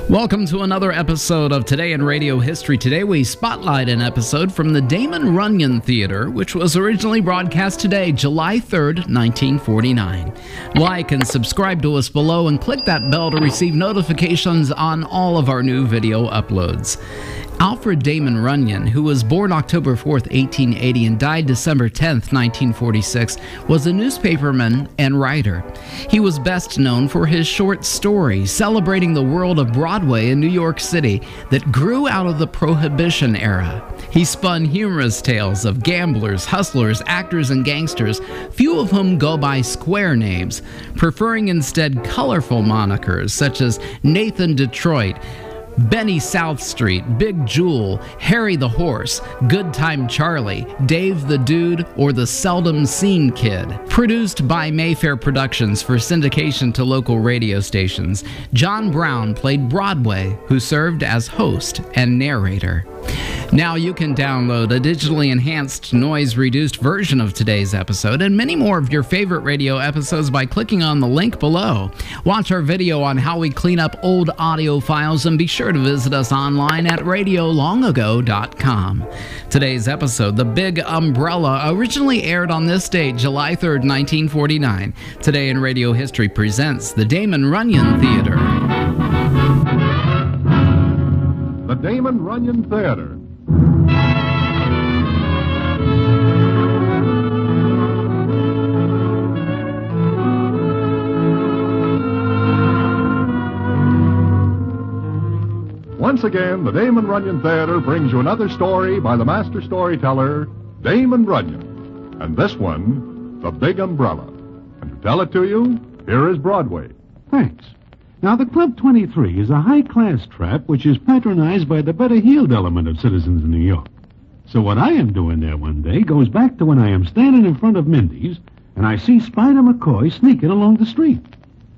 Welcome to another episode of Today in Radio History. Today we spotlight an episode from the Damon Runyon Theater, which was originally broadcast today, July 3rd, 1949. Like and subscribe to us below and click that bell to receive notifications on all of our new video uploads. Alfred Damon Runyon, who was born October 4th, 1880 and died December 10th, 1946, was a newspaperman and writer. He was best known for his short story celebrating the world of Broadway in New York City that grew out of the Prohibition era. He spun humorous tales of gamblers, hustlers, actors, and gangsters, few of whom go by square names, preferring instead colorful monikers such as Nathan Detroit, Benny South Street, Big Jewel, Harry the Horse, Good Time Charlie, Dave the Dude, or the Seldom Seen Kid. Produced by Mayfair Productions for syndication to local radio stations, John Brown played Broadway, who served as host and narrator. Now you can download a digitally enhanced, noise-reduced version of today's episode and many more of your favorite radio episodes by clicking on the link below. Watch our video on how we clean up old audio files and be sure to visit us online at RadioLongAgo.com. Today's episode, The Big Umbrella, originally aired on this date, July 3rd, 1949. Today in Radio History presents the Damon Runyon Theater. The Damon Runyon Theater. Once again, the Damon Runyon Theater brings you another story by the master storyteller, Damon Runyon. And this one, The Big Umbrella. And to tell it to you, here is Broadway. Thanks. Now, the Club 23 is a high-class trap which is patronized by the better-heeled element of citizens in New York. So what I am doing there one day goes back to when I am standing in front of Mindy's and I see Spider McCoy sneaking along the street.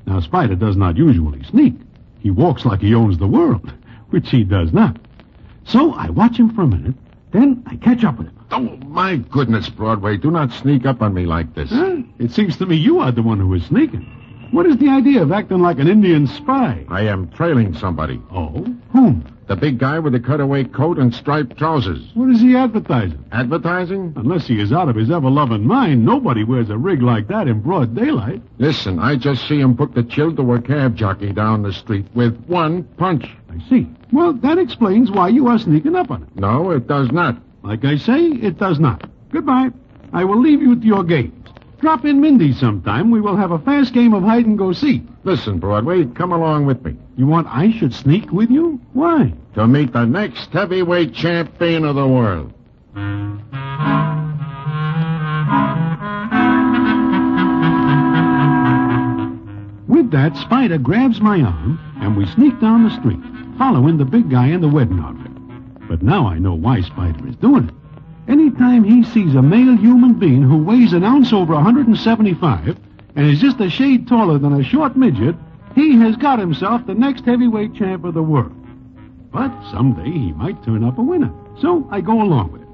Now, Spider does not usually sneak. He walks like he owns the world, which he does not. So I watch him for a minute, then I catch up with him. Oh, my goodness, Broadway, do not sneak up on me like this. Huh? It seems to me you are the one who is sneaking. What is the idea of acting like an Indian spy? I am trailing somebody. Oh? Whom? The big guy with the cutaway coat and striped trousers. What is he advertising? Advertising? Unless he is out of his ever-loving mind, nobody wears a rig like that in broad daylight. Listen, I just see him put the chill to a cab jockey down the street with one punch. I see. Well, that explains why you are sneaking up on him. No, it does not. Like I say, it does not. Goodbye. I will leave you to your games. Drop in Mindy sometime. We will have a fast game of hide-and-go-seek. Listen, Broadway, come along with me. You want I should sneak with you? Why? To meet the next heavyweight champion of the world. With that, Spider grabs my arm, and we sneak down the street, following the big guy in the wedding outfit. But now I know why Spider is doing it. Anytime he sees a male human being who weighs an ounce over 175 and is just a shade taller than a short midget, he has got himself the next heavyweight champ of the world. But someday he might turn up a winner, so I go along with it.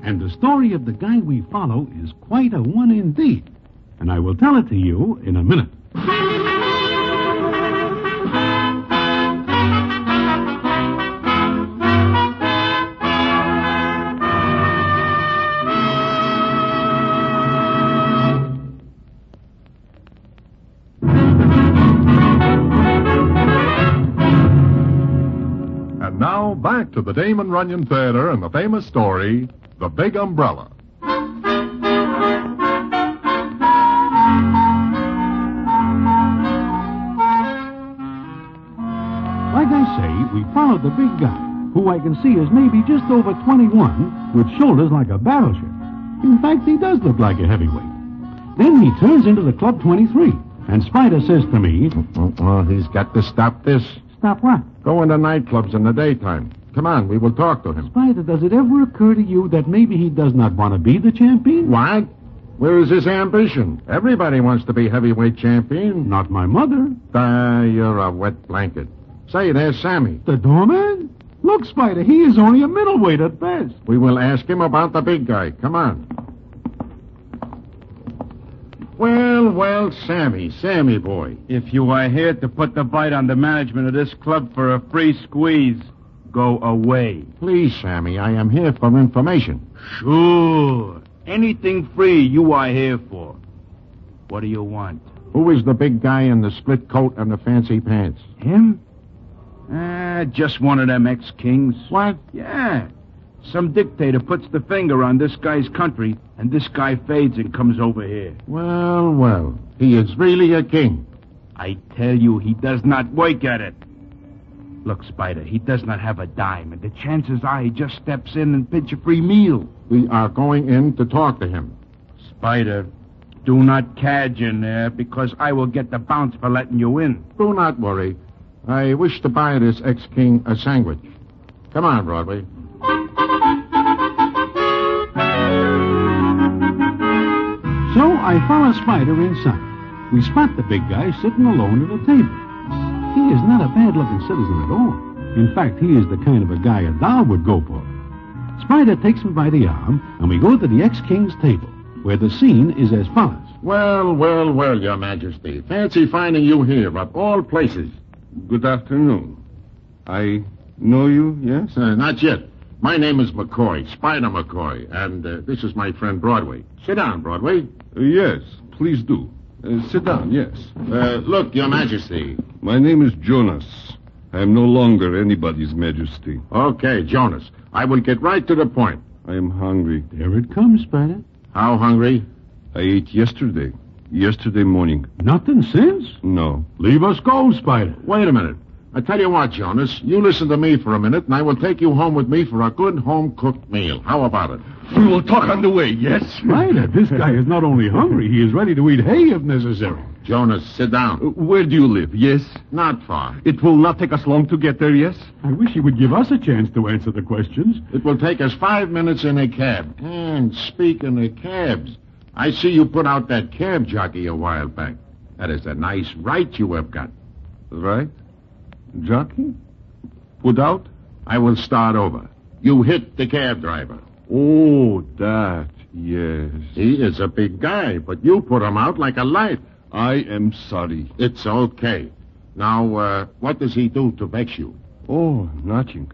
And the story of the guy we follow is quite a one indeed, and I will tell it to you in a minute. Now, back to the Damon Runyon Theater and the famous story, The Big Umbrella. Like I say, we followed the big guy, who I can see is maybe just over 21, with shoulders like a battleship. In fact, he does look like a heavyweight. Then he turns into the Club 23, and Spider says to me... Well, he's got to stop this. Stop what? Going to nightclubs in the daytime. Come on, we will talk to him. Spider, does it ever occur to you that maybe he does not want to be the champion? What? Where is his ambition? Everybody wants to be heavyweight champion. Not my mother. You're a wet blanket. Say, there's Sammy. The doorman? Look, Spider, he is only a middleweight at best. We will ask him about the big guy. Come on. Well, Sammy boy. If you are here to put the bite on the management of this club for a free squeeze, go away. Please, Sammy, I am here for information. Sure. Anything free you are here for. What do you want? Who is the big guy in the split coat and the fancy pants? Him? Just one of them ex-kings. What? Yeah. Some dictator puts the finger on this guy's country, and this guy fades and comes over here. Well, he is really a king. I tell you, he does not work at it. Look, Spider, he does not have a dime, and the chances are he just steps in and pinch a free meal. We are going in to talk to him. Spider, do not cadge in there, because I will get the bounce for letting you in. Do not worry. I wish to buy this ex-king a sandwich. Come on, Broadway. So I follow Spider inside. We spot the big guy sitting alone at a table. He is not a bad-looking citizen at all. In fact, he is the kind of a guy a doll would go for. Spider takes me by the arm, and we go to the ex-king's table, where the scene is as follows. Well, Your Majesty. Fancy finding you here, of all places. Good afternoon. I know you, yes? Not yet. My name is McCoy, Spider McCoy, and this is my friend Broadway. Sit down, Broadway. Yes, please do. Sit down, yes. Look, Your Majesty. My name is Jonas. I am no longer anybody's majesty. Okay, Jonas. I will get right to the point. I am hungry. There it comes, Spider. How hungry? I ate yesterday morning. Nothing since? No. Leave us go, Spider. Wait a minute. I tell you what, Jonas, you listen to me for a minute, and I will take you home with me for a good home-cooked meal. How about it? We will talk on the way, yes? Spider, this guy is not only hungry, he is ready to eat hay if necessary. Jonas, sit down. Where do you live, yes? Not far. It will not take us long to get there, yes? I wish he would give us a chance to answer the questions. It will take us 5 minutes in a cab. And speaking of cabs, I see you put out that cab jockey a while back. That is a nice right you have got. Right? Jockey? Put out? I will start over. You hit the cab driver. Oh, that, yes. He is a big guy, but you put him out like a light. I am sorry. It's okay. Now, what does he do to vex you? Oh, nothing.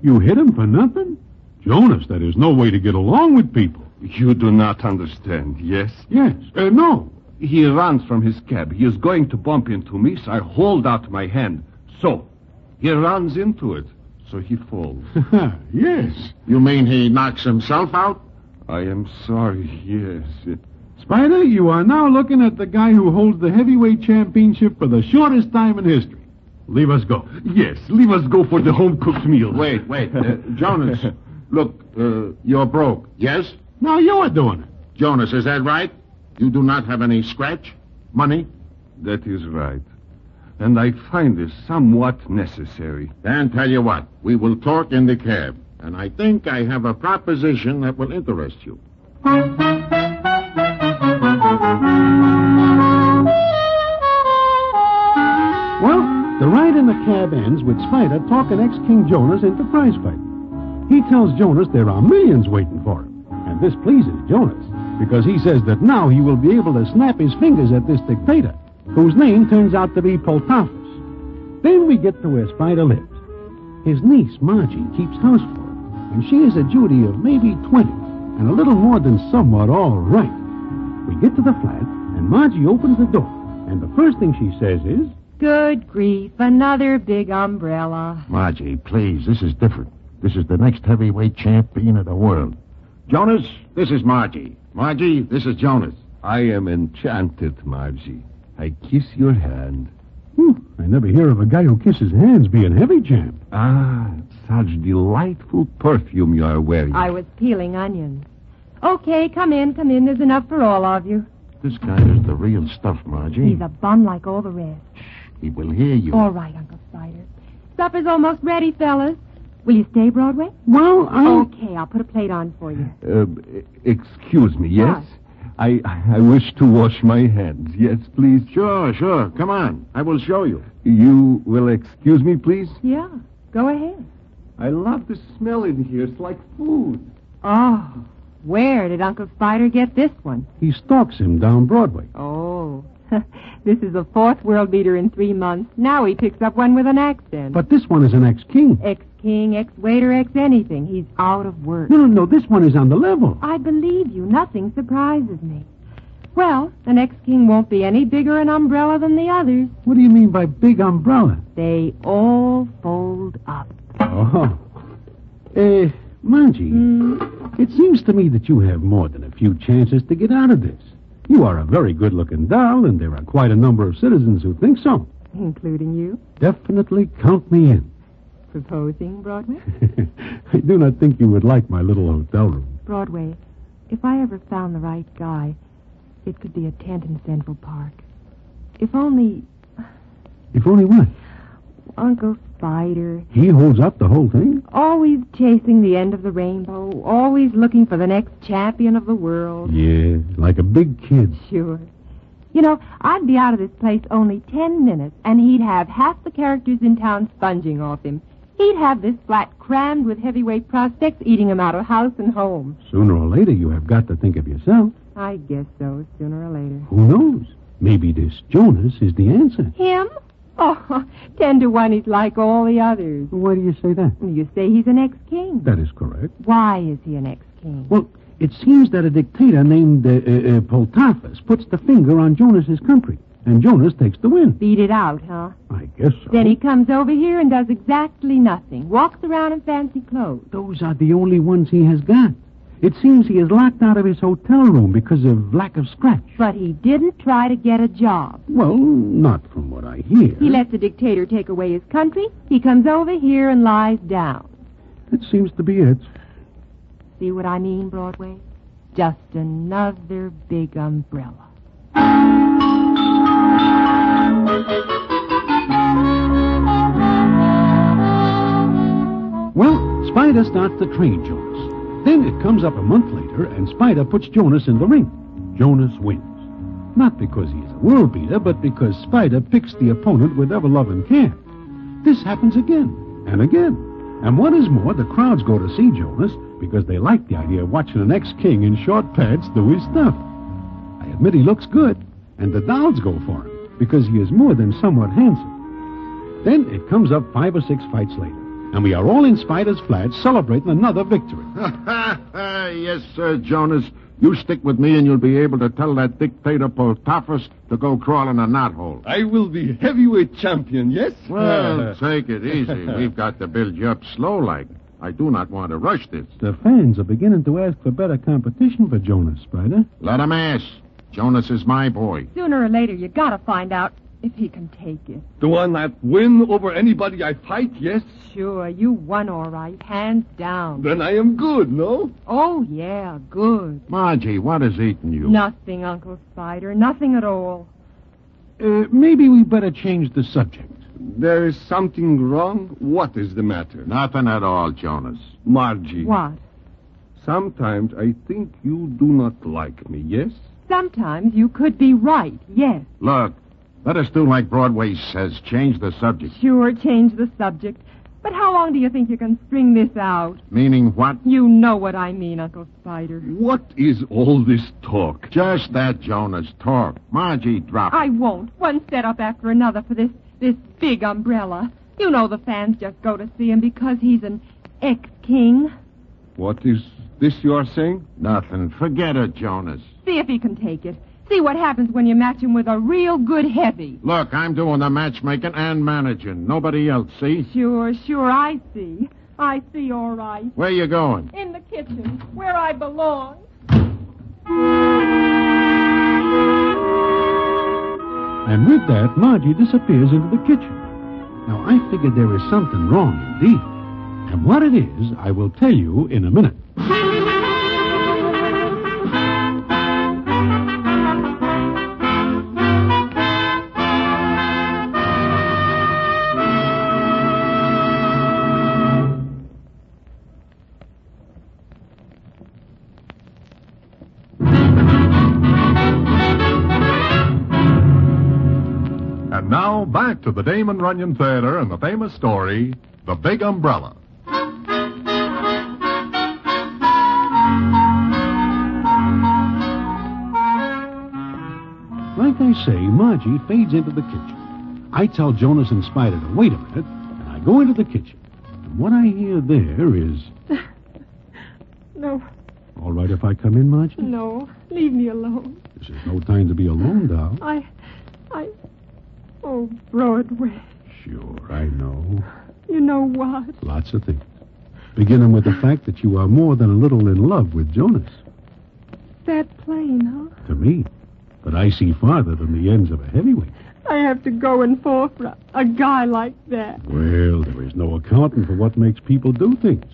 You hit him for nothing? Jonas, that is no way to get along with people. You do not understand, yes? Yes. No. He runs from his cab. He is going to bump into me, so I hold out my hand. So, he runs into it, so he falls. Yes. You mean he knocks himself out? I am sorry, yes. Spider, you are now looking at the guy who holds the heavyweight championship for the shortest time in history. Leave us go. Yes, leave us go for the home-cooked meal. Wait. Jonas, look, you're broke, yes? Now you are doing it. Jonas, is that right? You do not have any scratch? Money? That is right. And I find this somewhat necessary. Then tell you what, we will talk in the cab. And I think I have a proposition that will interest you. Well, the ride in the cab ends with Spider talking ex-King Jonas into prize fight. He tells Jonas there are millions waiting for him. And this pleases Jonas, because he says that now he will be able to snap his fingers at this dictator, whose name turns out to be Poltaphus. Then we get to where Spider lives. His niece, Margie, keeps house for him, and she is a Judy of maybe 20, and a little more than somewhat all right. We get to the flat, and Margie opens the door, and the first thing she says is, Good grief, another big umbrella. Margie, please, this is different. This is the next heavyweight champion of the world. Jonas, this is Margie. Margie, this is Jonas. I am enchanted, Margie. I kiss your hand. I never hear of a guy who kisses hands being heavy champ. Ah, such delightful perfume you are wearing. I was peeling onions. Okay, come in. There's enough for all of you. This guy is the real stuff, Margie. He's a bum like all the rest. He will hear you. All right, Uncle Spider. Supper's almost ready, fellas. Will you stay, Broadway? Well, Okay, I'll put a plate on for you. Excuse me, yes? I wish to wash my hands. Yes, please. Sure. Come on. I will show you. You will excuse me, please? Yeah, go ahead. I love the smell in here. It's like food. Oh, where did Uncle Spider get this one? He stalks him down Broadway. Oh, this is the fourth world beater in 3 months. Now he picks up one with an accent. But this one is an ex-king. Ex-king, ex-waiter, ex-anything. He's out of work. No, this one is on the level. I believe you. Nothing surprises me. Well, the next king won't be any bigger an umbrella than the others. What do you mean by big umbrella? They all fold up. Oh. Margie, it seems to me that you have more than a few chances to get out of this. You are a very good-looking doll, and there are quite a number of citizens who think so. Including you? Definitely count me in. Proposing, Broadway? I do not think you would like my little hotel room. Broadway, if I ever found the right guy, it could be a tent in Central Park. If only... If only what? Uncle Spider. He holds up the whole thing? Always chasing the end of the rainbow. Always looking for the next champion of the world. Yeah, like a big kid. Sure. You know, I'd be out of this place only 10 minutes, and he'd have half the characters in town sponging off him. He'd have this flat crammed with heavyweight prospects eating him out of house and home. Sooner or later, you have got to think of yourself. I guess so, sooner or later. Who knows? Maybe this Jonas is the answer. Him? Oh, 10 to 1, he's like all the others. Why do you say that? You say he's an ex-king. That is correct. Why is he an ex-king? Well, it seems that a dictator named Poltaphus puts the finger on Jonas's country, and Jonas takes the win. Beat it out, huh? I guess so. Then he comes over here and does exactly nothing. Walks around in fancy clothes. Those are the only ones he has got. It seems he is locked out of his hotel room because of lack of scratch. But he didn't try to get a job. Well, not from what I hear. He lets the dictator take away his country. He comes over here and lies down. That seems to be it. See what I mean, Broadway? Just another big umbrella. Well, Spider starts to train Jonas. Then it comes up a month later, and Spider puts Jonas in the ring. Jonas wins. Not because he's a world beater, but because Spider picks the opponent with ever-loving care. This happens again and again. And what is more, the crowds go to see Jonas because they like the idea of watching an ex-king in short pants do his stuff. I admit he looks good, and the dolls go for him because he is more than somewhat handsome. Then it comes up 5 or 6 fights later, and we are all in Spider's flat celebrating another victory. Yes, sir, Jonas. You stick with me and you'll be able to tell that dictator Poltaphus to go crawl in a knothole. I will be heavyweight champion, yes? Well, take it easy. We've got to build you up slow-like. I do not want to rush this. The fans are beginning to ask for better competition for Jonas, Spider. Let 'em ask. Jonas is my boy. Sooner or later, you gotta find out if he can take it. The one that win over anybody I fight, yes? Sure, you won all right, hands down. Then I am good, no? Oh, yeah, good. Margie, what is eating you? Nothing, Uncle Spider, nothing at all. Maybe we better change the subject. There is something wrong? What is the matter? Nothing at all, Jonas. Margie. What? Sometimes I think you do not like me, yes? Sometimes you could be right, yes. Look, let us do like Broadway says. Change the subject. Sure, change the subject. But how long do you think you can string this out? Meaning what? You know what I mean, Uncle Spider. What is all this talk? Just that, Jonas. Talk. Margie, drop it. I won't. One setup after another for this big umbrella. You know the fans just go to see him because he's an ex-king. What is this you are saying? Nothing. Forget it, Jonas. See if he can take it. See what happens when you match him with a real good heavy. Look, I'm doing the matchmaking and managing. Nobody else, see? Sure, I see. I see, all right. Where you going? In the kitchen, where I belong. And with that, Margie disappears into the kitchen. Now, I figured there is something wrong indeed. And what it is, I will tell you in a minute. And now, back to the Damon Runyon Theater and the famous story, The Big Umbrella. like I say, Margie fades into the kitchen. I tell Jonas and Spider to wait a minute, and I go into the kitchen. And what I hear there is... No. All right if I come in, Margie? No. Leave me alone. This is no time to be alone, doll. Oh, Broadway. Sure, I know. You know what? Lots of things. Beginning with the fact that you are more than a little in love with Jonas. That plain, huh? To me. But I see farther than the ends of a heavyweight. I have to go and fall for a guy like that. Well, there is no accounting for what makes people do things.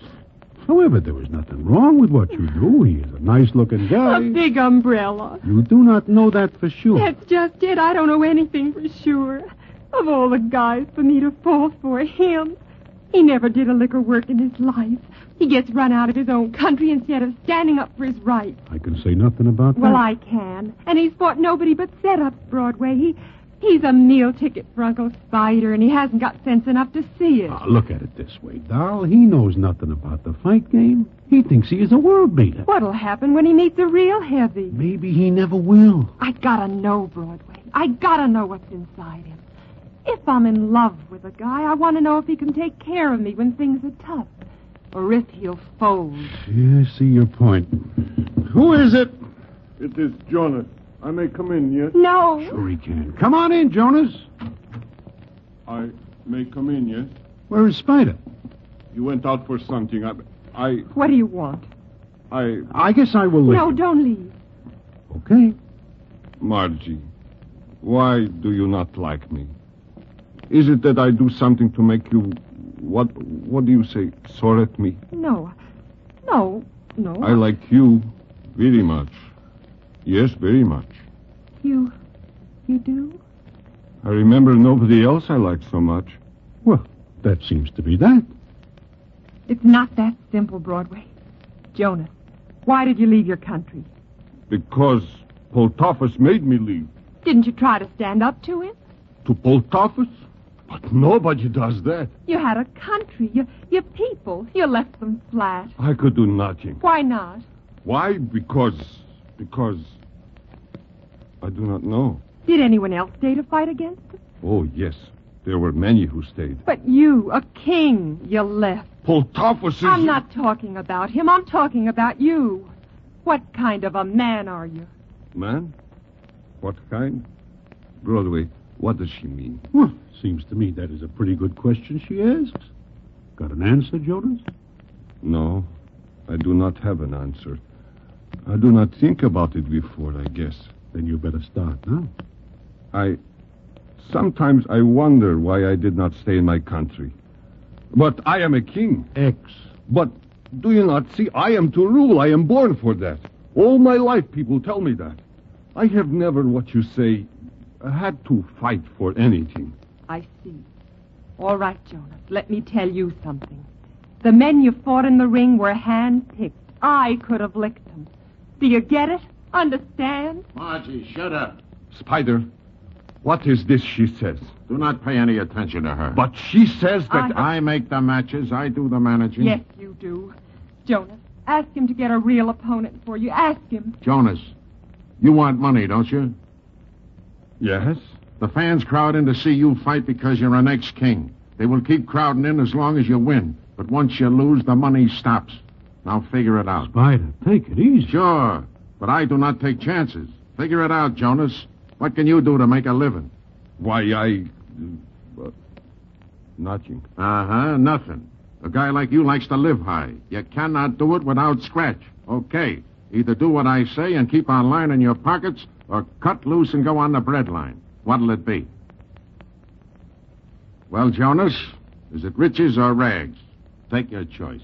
However, there is nothing wrong with what you do. He is a nice-looking guy. A big umbrella. You do not know that for sure. That's just it. I don't know anything for sure. Of all the guys for me to fall for him. He never did a lick of work in his life. He gets run out of his own country instead of standing up for his rights. I can say nothing about that. Well, I can. And he's fought nobody but set-ups, Broadway. He's a meal ticket for Uncle Spider, and he hasn't got sense enough to see it. Look at it this way, doll. He knows nothing about the fight game. He thinks he is a world beater. What'll happen when he meets a real heavy? Maybe he never will. I gotta know, Broadway. I gotta know what's inside him. If I'm in love with a guy, I want to know if he can take care of me when things are tough, or if he'll fold. Yeah, I see your point. Who is it? It is Jonas. I may come in, yes? No. Sure he can. Come on in, Jonas. I may come in, yes? Where is Spider? You went out for something. I What do you want? I guess I will leave. No, don't leave. Okay. Margie, why do you not like me? Is it that I do something to make you... What do you say? Sore at me? No. I like you very much. Yes, very much. You do? I remember nobody else I liked so much. Well, that seems to be that. It's not that simple, Broadway. Jonas, why did you leave your country? Because Poltafus made me leave. Didn't you try to stand up to him? To Poltafus? But nobody does that. You had a country, your people. You left them flat. I could do nothing. Why not? Why? Because I do not know. Did anyone else stay to fight against him? Oh, yes. There were many who stayed. But you, a king, you left. Poltafus is... I'm not talking about him. I'm talking about you. What kind of a man are you? Man? What kind? Broadway, what does she mean? Well, seems to me that is a pretty good question she asks. Got an answer, Jonas? No, I do not have an answer. I do not think about it before, I guess. Then you better start now. Sometimes I wonder why I did not stay in my country. But I am a king. But do you not see? I am to rule. I am born for that. All my life people tell me that. I have never, what you say, had to fight for anything. I see. All right, Jonas, let me tell you something. The men you fought in the ring were hand-picked. I could have licked them. Do you get it? Understand? Margie, shut up. Spider, what is this she says? Do not pay any attention to her. But she says that... I make the matches. I do the managing. Yes, you do. Jonas, ask him to get a real opponent for you. Ask him. Jonas, you want money, don't you? Yes? The fans crowd in to see you fight because you're an ex-king. They will keep crowding in as long as you win. But once you lose, the money stops. Now figure it out. Spider, take it easy. Sure, but I do not take chances. Figure it out, Jonas. What can you do to make a living? Why, nothing. Nothing. A guy like you likes to live high. You cannot do it without scratch. Okay, either do what I say and keep on lining your pockets, or cut loose and go on the breadline. What'll it be? Well, Jonas, is it riches or rags? Take your choice.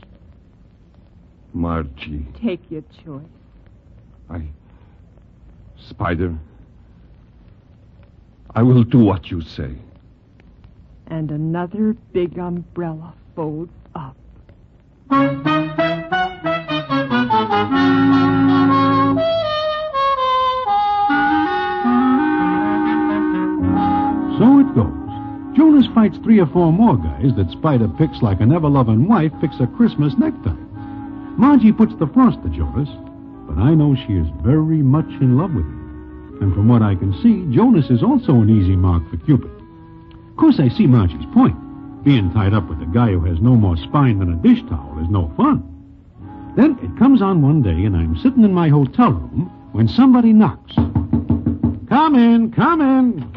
Margie. Take your choice. Spider, I will do what you say. And another big umbrella folds up. So it goes. Jonas fights 3 or 4 more guys that Spider picks like an ever-loving wife picks a Christmas necktie. Margie puts the frost to Jonas, but I know she is very much in love with him. And from what I can see, Jonas is also an easy mark for Cupid. Of course, I see Margie's point. Being tied up with a guy who has no more spine than a dish towel is no fun. Then it comes on one day, and I'm sitting in my hotel room when somebody knocks. Come in, come in.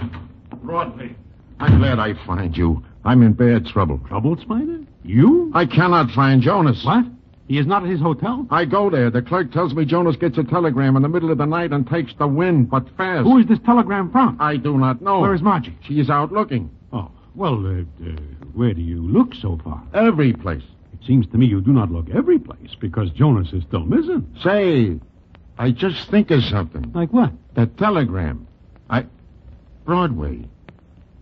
Broadway, I'm glad I find you. I'm in bad trouble. Trouble, Spider? You? I cannot find Jonas. What? He is not at his hotel? I go there. The clerk tells me Jonas gets a telegram in the middle of the night and takes the wind, but fast. Who is this telegram from? I do not know. Where is Margie? She is out looking. Oh, well, where do you look so far? Every place. It seems to me you do not look every place, because Jonas is still missing. Say, I just think of something. Like what? That telegram. Broadway.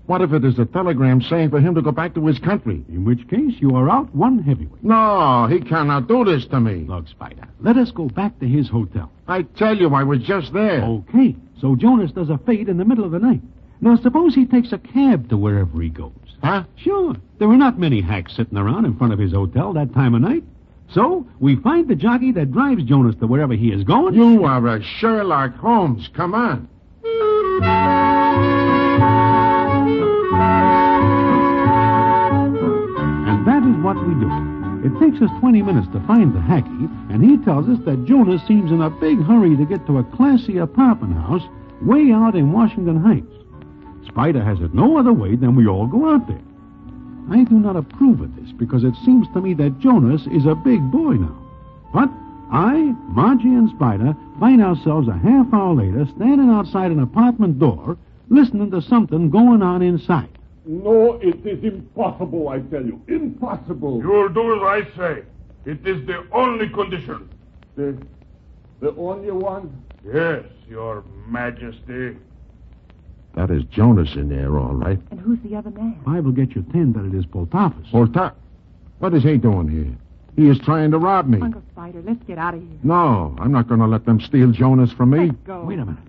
What if it is a telegram saying for him to go back to his country? In which case, you are out one heavyweight. No, he cannot do this to me. Look, Spider, let us go back to his hotel. I tell you, I was just there. Okay, so Jonas does a fade in the middle of the night. Now, suppose he takes a cab to wherever he goes. Huh? Sure. There are not many hacks sitting around in front of his hotel that time of night. So, we find the jockey that drives Jonas to wherever he is going. You are a Sherlock Holmes. Come on. And that is what we do. It takes us 20 minutes to find the hacky, and he tells us that Jonas seems in a big hurry to get to a classy apartment house way out in Washington Heights. Spider has it no other way than we all go out there. I do not approve of this because it seems to me that Jonas is a big boy now. But I, Margie, and Spider find ourselves a half hour later standing outside an apartment door listening to something going on inside. No, it is impossible, I tell you. Impossible. You'll do as I say. It is the only condition. The only one? Yes, Your Majesty. That is Jonas in there, all right. And who's the other man? I will get you 10 that it is Poltafus. What is he doing here? He is trying to rob me. Uncle Spider, let's get out of here. No, I'm not going to let them steal Jonas from me. Let's go. Wait a minute.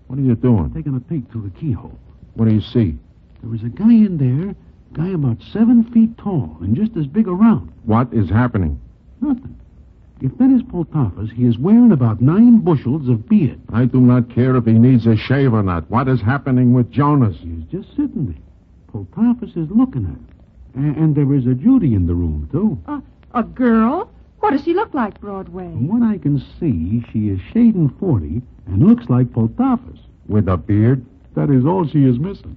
What are you doing? Taking a peek through the keyhole. What do you see? There was a guy in there, guy about 7 feet tall and just as big around. What is happening? Nothing. If that is Poltafus, he is wearing about 9 bushels of beard. I do not care if he needs a shave or not. What is happening with Jonas? He is just sitting there. Poltafus is looking at him. And there is a Judy in the room, too. A girl? What does she look like, Broadway? From what I can see, she is shading 40 and looks like Poltafus. With a beard? That is all she is missing.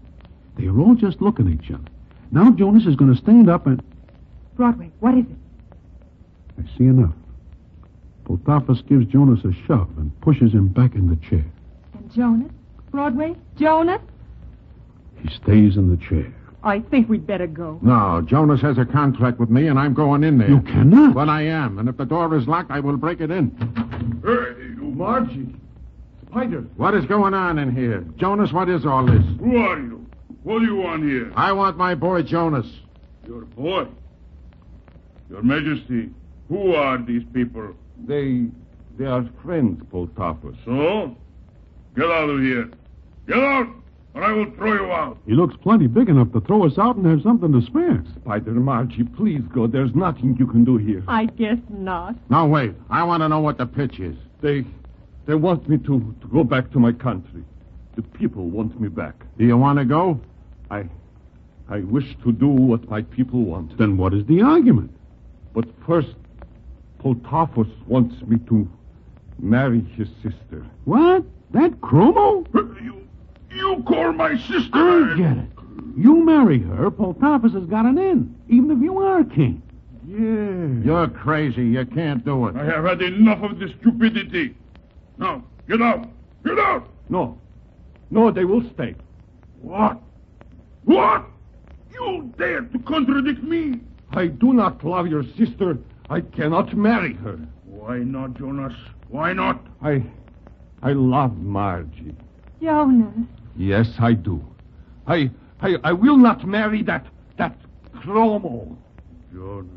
They are all just looking at each other. Now Jonas is going to stand up and... Broadway, what is it? I see enough. Poltafus gives Jonas a shove and pushes him back in the chair. And Jonas? Broadway? Jonas? He stays in the chair. I think we'd better go. No, Jonas has a contract with me, and I'm going in there. You cannot. But I am, and if the door is locked, I will break it in. Hey, you... Margie. Spider. What is going on in here? Jonas, what is all this? Who are you? What do you want here? I want my boy Jonas. Your boy? Your Majesty, who are these people? They are friends, Poltafus. So? Get out of here. Get out, or I will throw you out. He looks plenty big enough to throw us out and have something to spare. Spider, Margie, please go. There's nothing you can do here. I guess not. No, wait. I want to know what the pitch is. They want me to go back to my country. The people want me back. Do you want to go? I wish to do what my people want. Then what is the argument? But first, Poltafus wants me to marry his sister. What? That Chromo? You call my sister? I get it. You marry her, Poltafus has got an in, even if you are king. Yeah. You're crazy. You can't do it. I have had enough of this stupidity. Now, get out. Get out. No, they will stay. What? What? You dare to contradict me? I do not love your sister. I cannot marry her. Why not, Jonas? Why not? I love Margie. Jonas. Yes, I do. I will not marry that Chromo. Jonas,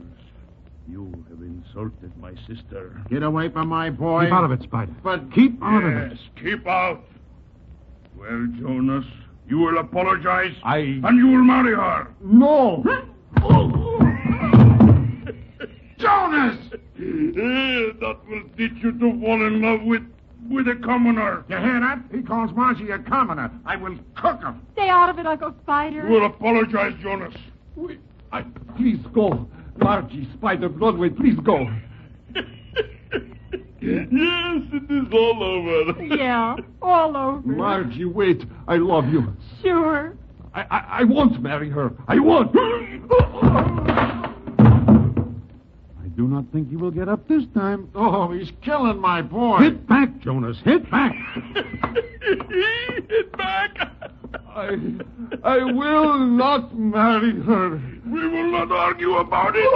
you have insulted my sister. Get away from my boy. Keep out of it, Spider. But Keep out of it. Yes, keep out. Well, Jonas, you will apologize, I- and you will marry her. No! Jonas! That will teach you to fall in love with with a commoner. You hear that? He calls Margie a commoner. I will cook him. Stay out of it, Uncle Spider. You will apologize, Jonas. Please go. Margie, Spider, Broadway, please go. Yes, it is all over. Yeah, all over. Margie, wait. I love you. Sure. I won't marry her. I won't. I do not think he will get up this time. Oh, he's killing my boy. Hit back, Jonas. Hit back. Hit back. I will not marry her. We will not argue about it.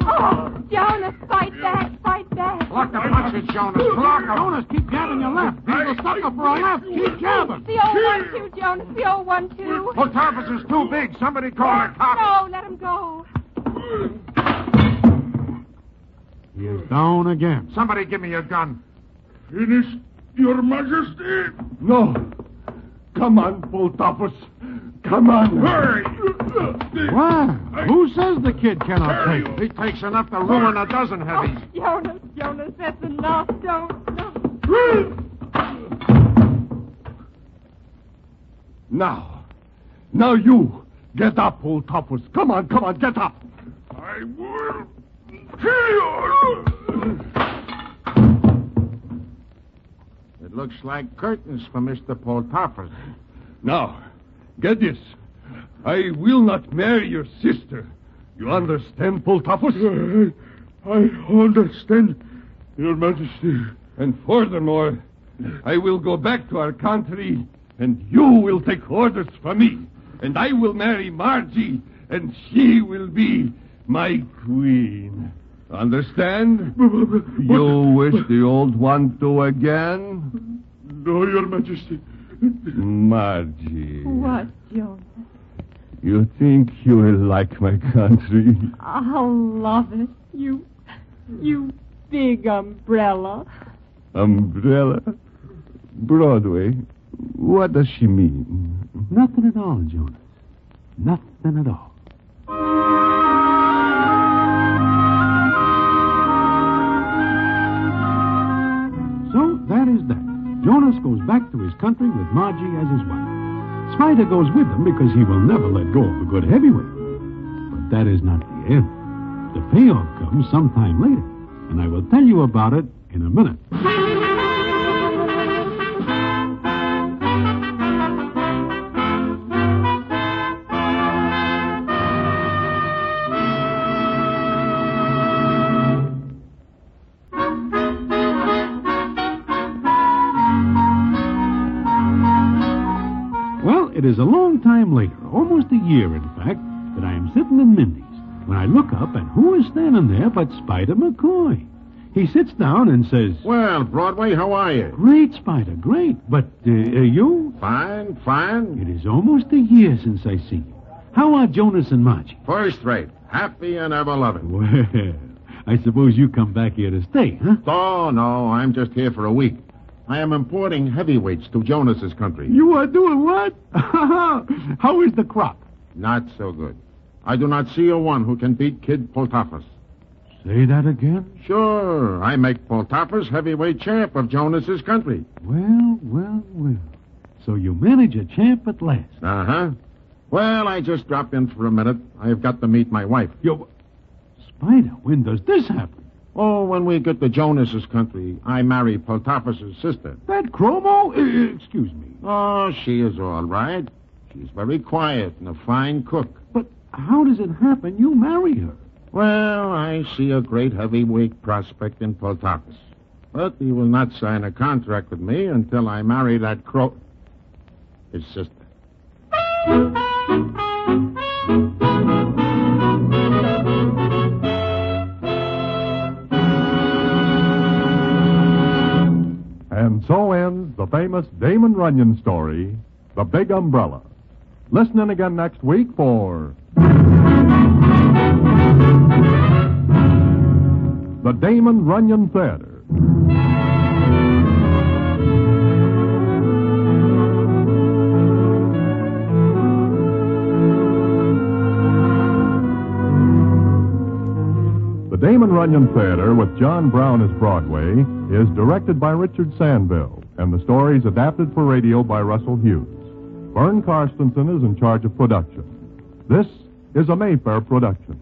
Oh, Jonas, fight back, fight back. Block the punches, Jonas. Block them. Jonas, keep jabbing your left. He's a sucker for a left. Keep jabbing. The old 1-2, Jonas, the old 1-2. Potapus is too big. Somebody call a cop. No, let him go. He is down again. Somebody give me a gun. Finish, Your Majesty. No. Come on, Potapus. Come on. Hurry. Why? Who says the kid cannot take it? He takes enough to ruin a dozen heavies. Jonas, that's enough. Don't. Now you. Get up, Potapus. Come on, get up. I will kill you. It looks like curtains for Mr. Potapus. Now, get this. I will not marry your sister. You understand, Potapus? I understand, Your Majesty. And furthermore, I will go back to our country, and you will take orders from me. And I will marry Margie, and she will be my queen. Understand? You wish the old one to again? No, Your Majesty. Margie. What, Jonas? You think you will like my country? I'll love it. You big umbrella. Umbrella? Broadway? What does she mean? Nothing at all, Jonas. Nothing at all. So, that is that. Jonas goes back to his country with Margie as his wife. Spider goes with him because he will never let go of a good heavyweight. But that is not the end. The payoff comes sometime later, and I will tell you about it in a minute. It is a long time later, almost a year, in fact, that I am sitting in Mindy's, when I look up, and who is standing there but Spider McCoy? He sits down and says, Well, Broadway, how are you? Great, Spider, great. But, you? Fine. It is almost a year since I see you. How are Jonas and Margie? First rate. Happy and ever loving. Well, I suppose you come back here to stay, huh? Oh, no, I'm just here for a week. I am importing heavyweights to Jonas's country. You are doing what? How is the crop? Not so good. I do not see a one who can beat Kid Potapus. Say that again? Sure, I make Potapus heavyweight champ of Jonas's country. Well. So you manage a champ at last. Uh-huh. Well, I just dropped in for a minute. I have got to meet my wife. Spider, when does this happen? Oh, when we get to Jonas's country, I marry Potapus' sister. That chromo? Excuse me. Oh, she is all right. She's very quiet and a fine cook. But how does it happen you marry her? Well, I see a great heavyweight prospect in Potapus. But he will not sign a contract with me until I marry that his sister. And so ends the famous Damon Runyon story, The Big Umbrella. Listen in again next week for the Damon Runyon Theater. The Damon Runyon Theater with John Brown as Broadway is directed by Richard Sandville, and the story is adapted for radio by Russell Hughes. Vern Karstensen is in charge of production. This is a Mayfair production.